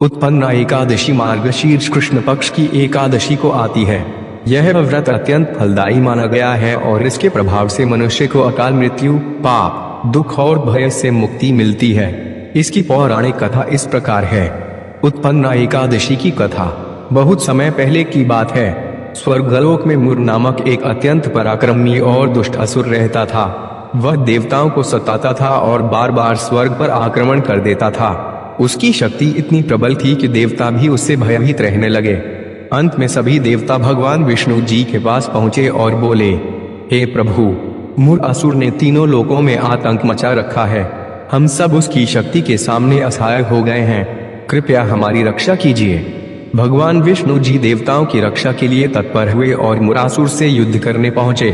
उत्पन्ना एकादशी मार्गशीर्ष कृष्ण पक्ष की एकादशी को आती है। यह व्रत अत्यंत फलदायी माना गया है और इसके प्रभाव से मनुष्य को अकाल मृत्यु, पाप, दुख और भय से मुक्ति मिलती है। इसकी पौराणिक कथा इस प्रकार है। उत्पन्ना एकादशी की कथा बहुत समय पहले की बात है। स्वर्गलोक में मुर नामक एक अत्यंत पराक्रमी और दुष्ट असुर रहता था। वह देवताओं को सताता था और बार बार स्वर्ग पर आक्रमण कर देता था। उसकी शक्ति इतनी प्रबल थी कि देवता भी उससे भयभीत रहने लगे। अंत में सभी देवता भगवान विष्णु जी के पास पहुंचे और बोले, हे प्रभु, मुर असुर ने तीनों लोकों में आतंक मचा रखा है। हम सब उसकी शक्ति के सामने असहाय हो गए हैं। कृपया हमारी रक्षा कीजिए। भगवान विष्णु जी देवताओं की रक्षा के लिए तत्पर हुए और मुरासुर से युद्ध करने पहुंचे।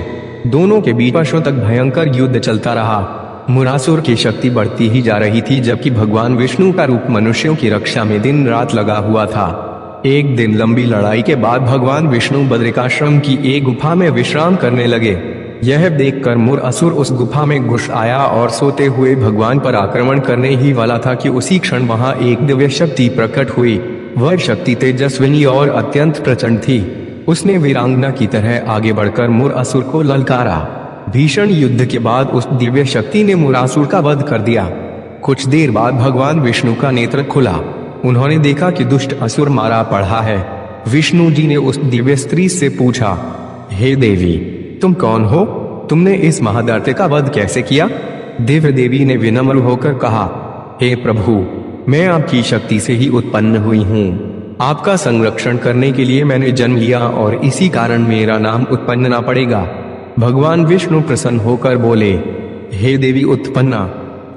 दोनों के बीच वर्षों तक भयंकर युद्ध चलता रहा। मुरासुर की शक्ति बढ़ती ही जा रही थी, जबकि भगवान विष्णु का रूप मनुष्यों की रक्षा में दिन रात लगा हुआ था। एक दिन लंबी लड़ाई के बाद भगवान विष्णु बद्रिकाश्रम की एक गुफा में विश्राम करने लगे। यह देखकर मुर असुर उस गुफा में घुस आया और सोते हुए भगवान पर आक्रमण करने ही वाला था कि उसी क्षण वहां एक दिव्य शक्ति प्रकट हुई। वह शक्ति तेजस्विनी और अत्यंत प्रचंड थी। उसने वीरांगना की तरह आगे बढ़कर मुर असुर को ललकारा। भीषण युद्ध के बाद उस दिव्य शक्ति ने मुरासुर का वध कर दिया। कुछ देर बाद भगवान विष्णु का नेत्र खुला। उन्होंने देखा कि दुष्ट असुर मारा पड़ा है। विष्णु जी ने उस दिव्य स्त्री से पूछा, हे देवी, तुम कौन हो? तुमने इस महादैत्य का वध कैसे किया? दिव्य देवी ने विनम्र होकर कहा, हे प्रभु, मैं आपकी शक्ति से ही उत्पन्न हुई हूँ। आपका संरक्षण करने के लिए मैंने जन्म लिया और इसी कारण मेरा नाम उत्पन्ना पड़ेगा। भगवान विष्णु प्रसन्न होकर बोले, हे देवी उत्पन्ना,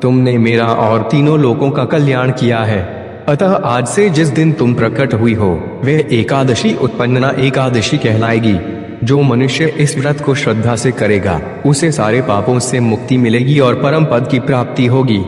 तुमने मेरा और तीनों लोकों का कल्याण किया है। अतः आज से जिस दिन तुम प्रकट हुई हो वह एकादशी उत्पन्ना एकादशी कहलाएगी। जो मनुष्य इस व्रत को श्रद्धा से करेगा उसे सारे पापों से मुक्ति मिलेगी और परम पद की प्राप्ति होगी।